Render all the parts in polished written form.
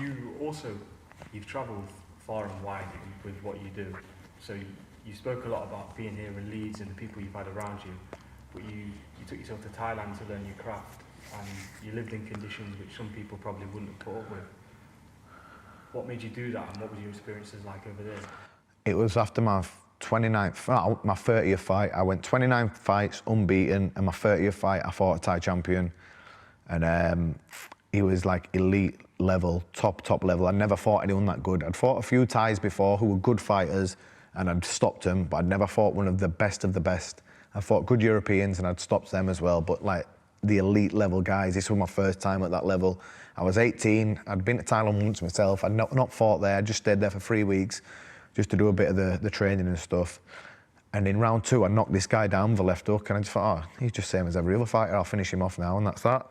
You've travelled far and wide with what you do. So you spoke a lot about being here in Leeds and the people you've had around you, but you took yourself to Thailand to learn your craft, and you lived in conditions which some people probably wouldn't have put up with. What made you do that, and what were your experiences like over there? It was after my 30th fight. I went 29 fights unbeaten, and my 30th fight I fought a Thai champion, and he was like elite level, top level. I'd never fought anyone that good. I'd fought a few Thais before who were good fighters, and I'd stopped them, but I'd never fought one of the best of the best. I fought good Europeans and I'd stopped them as well, but like the elite level guys, this was my first time at that level. I was 18, I'd been to Thailand once myself, I'd not fought there, I just stayed there for 3 weeks just to do a bit of the training and stuff. And in round 2, I knocked this guy down with a left hook, and I just thought, oh, he's just same as every other fighter, I'll finish him off now, and that's that.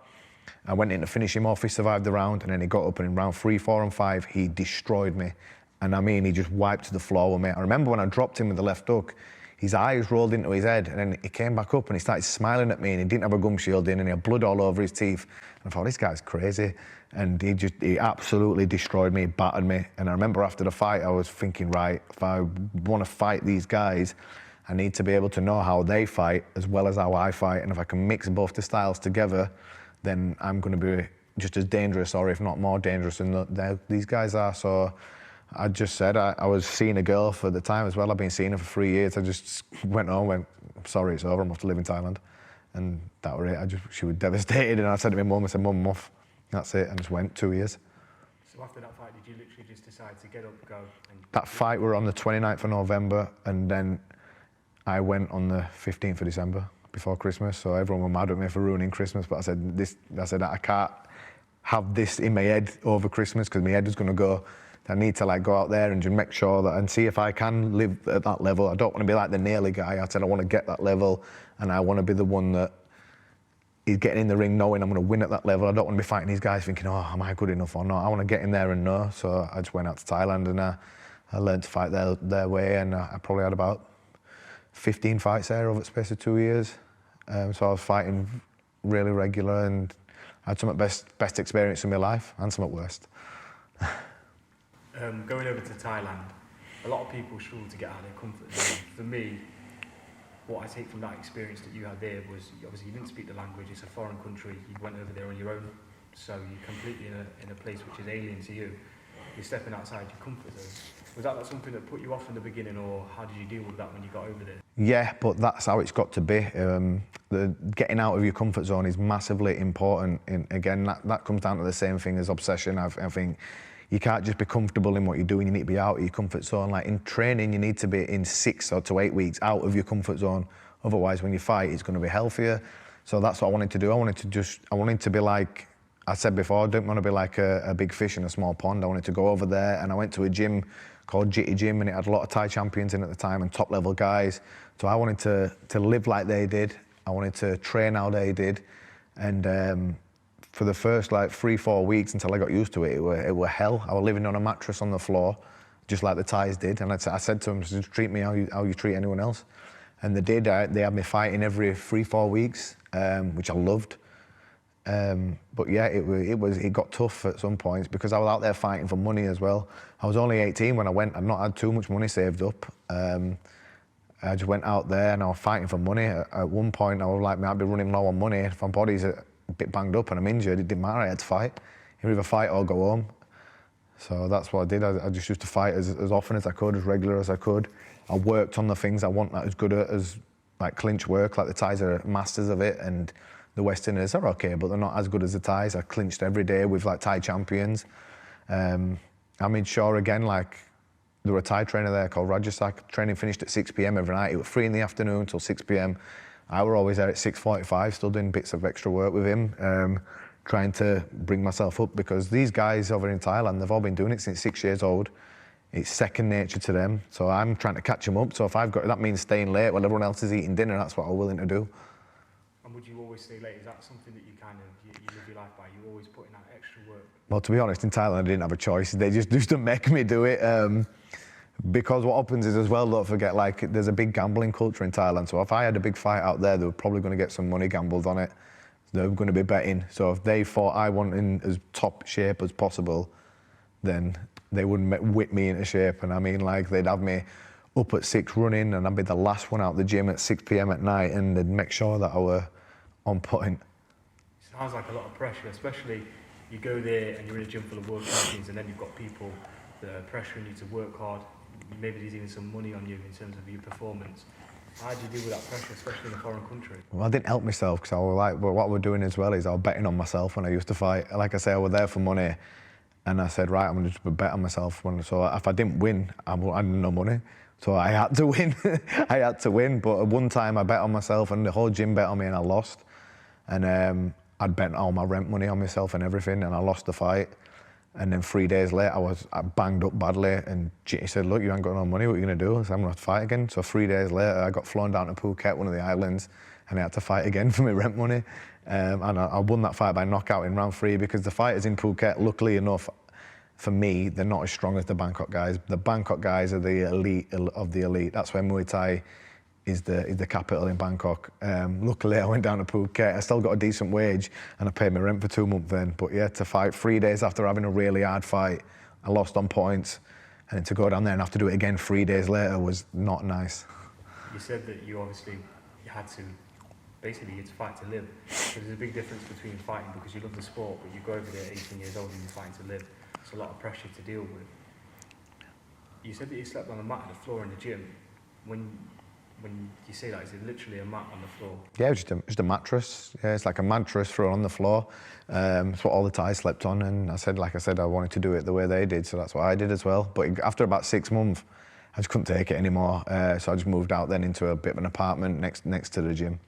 I went in to finish him off, he survived the round, and then he got up, and in round 3, 4 and 5, he destroyed me. And I mean, he just wiped the floor with me. I remember when I dropped him with the left hook, his eyes rolled into his head, and then he came back up and he started smiling at me, and he didn't have a gum shield in, and he had blood all over his teeth. And I thought, this guy's crazy. And he absolutely destroyed me, battered me. And I remember after the fight, I was thinking, right, if I want to fight these guys, I need to be able to know how they fight as well as how I fight. And if I can mix both the styles together, then I'm going to be just as dangerous, or if not more dangerous than these guys are. So I just said, I was seeing a girl for the time as well. I've been seeing her for 3 years. I just went home, went, I'm sorry, it's over, I'm off to live in Thailand. And that was it. She was devastated, and I said to my mum, I said, Mum, I'm off. That's it, and just went 2 years. So after that fight, did you literally just decide to get up, go? That fight were on the 29th of November, and then I went on the 15th of December, before Christmas. So everyone were mad at me for ruining Christmas, but I said I can't have this in my head over Christmas, because my head is going to go. I need to like go out there and just make sure that, and see if I can live at that level. I don't want to be like the nearly guy. I said I want to get that level, and I want to be the one that is getting in the ring knowing I'm going to win at that level. I don't want to be fighting these guys thinking, oh, am I good enough or not? I want to get in there and know. So I just went out to Thailand, and I learned to fight their way, and I probably had about 15 fights there over the space of 2 years. So I was fighting really regular, and I had some of the best experience in my life, and some at worst. Going over to Thailand, a lot of people struggle to get out of their comfort zone. For me, what I take from that experience that you had there was, obviously you didn't speak the language, it's a foreign country, you went over there on your own, so you're completely in a place which is alien to you. You're stepping outside your comfort zone. Was that something that put you off in the beginning, or how did you deal with that when you got over there? Yeah, but that's how it's got to be. Getting out of your comfort zone is massively important. And again, that comes down to the same thing as obsession. I think you can't just be comfortable in what you're doing, you need to be out of your comfort zone. Like in training, you need to be in 6 to 8 weeks out of your comfort zone. Otherwise, when you fight, it's going to be healthier. So that's what I wanted to do. I wanted to be like, I said before, I didn't want to be like a big fish in a small pond. I wanted to go over there, and I went to a gym called Jitty Gym, and it had a lot of Thai champions in at the time and top level guys. So I wanted to live like they did. I wanted to train how they did. And for the first like 3-4 weeks until I got used to it, it were hell. I was living on a mattress on the floor, just like the Thais did. And I said to them, just treat me how you treat anyone else. And they did. They had me fighting every 3-4 weeks, which I loved. But yeah, it got tough at some points because I was out there fighting for money as well. I was only 18 when I went. I'd not had too much money saved up. I just went out there and I was fighting for money. At one point, I was like, I'd be running low on money. If my body's a bit banged up and I'm injured, it didn't matter. I had to fight. You either fight or go home. So that's what I did. I just used to fight as often as I could, as regular as I could. I worked on the things I want that as good as like clinch work. Like the Thais are masters of it, and the Westerners are okay, but they're not as good as the Thais. I clinched every day with like Thai champions. I made sure again, like there was a Thai trainer there called Rajasak. Training finished at 6 p.m. every night. It was 3 in the afternoon till 6 p.m. I were always there at 6:45, still doing bits of extra work with him, trying to bring myself up, because these guys over in Thailand, they've all been doing it since 6 years old. It's second nature to them. So I'm trying to catch them up. So if that means staying late while everyone else is eating dinner, that's what I'm willing to do. And would you always stay late? Is that something that you kind of, you live your life by? You always put in that extra work? Well, to be honest, in Thailand, I didn't have a choice. They just used to make me do it. Because what happens is as well, don't forget, like there's a big gambling culture in Thailand. So if I had a big fight out there, they were probably going to get some money gambled on it. They were going to be betting. So if they thought I wanted in as top shape as possible, then they wouldn't whip me into shape. And I mean, like, they'd have me up at 6 running, and I'd be the last one out the gym at 6 p.m. at night, and they'd make sure that I were on point. Sounds like a lot of pressure, especially you go there and you're in a gym full of world champions, and then you've got people that are pressuring you to work hard. Maybe there's even some money on you in terms of your performance. How do you deal with that pressure, especially in a foreign country? Well, I didn't help myself, because I was like, well, what we're doing as well is I was betting on myself when I used to fight. Like I say, I was there for money, and I said, right, I'm going to bet on myself. So if I didn't win, I had no money. So I had to win. I had to win. But at one time I bet on myself, and the whole gym bet on me, and I lost. And I'd bet all my rent money on myself and everything, and I lost the fight. And then 3 days later, I banged up badly, and he said, look, you ain't got no money, what are you going to do? I said, I'm going to fight again. So 3 days later, I got flown down to Phuket, one of the islands, and I had to fight again for my rent money. And I won that fight by knockout in round 3, because the fighters in Phuket, luckily enough, for me, they're not as strong as the Bangkok guys. The Bangkok guys are the elite of the elite. That's where Muay Thai is the capital in Bangkok. Luckily, I went down to Phuket. I still got a decent wage, and I paid my rent for 2 months then. But yeah, to fight 3 days after having a really hard fight, I lost on points. And then to go down there and have to do it again 3 days later was not nice. You said that you had to, basically, you had to fight to live. So there's a big difference between fighting because you love the sport, but you go over there 18 years old and you're fighting to live. It's a lot of pressure to deal with. You said that you slept on a mat on the floor in the gym. When you say that, is it literally a mat on the floor? Yeah, just a mattress. Yeah, it's like a mattress thrown on the floor. It's what all the Thais slept on, and like I said, I wanted to do it the way they did, so that's what I did as well. But after about 6 months, I just couldn't take it anymore, so I just moved out then into a bit of an apartment next to the gym.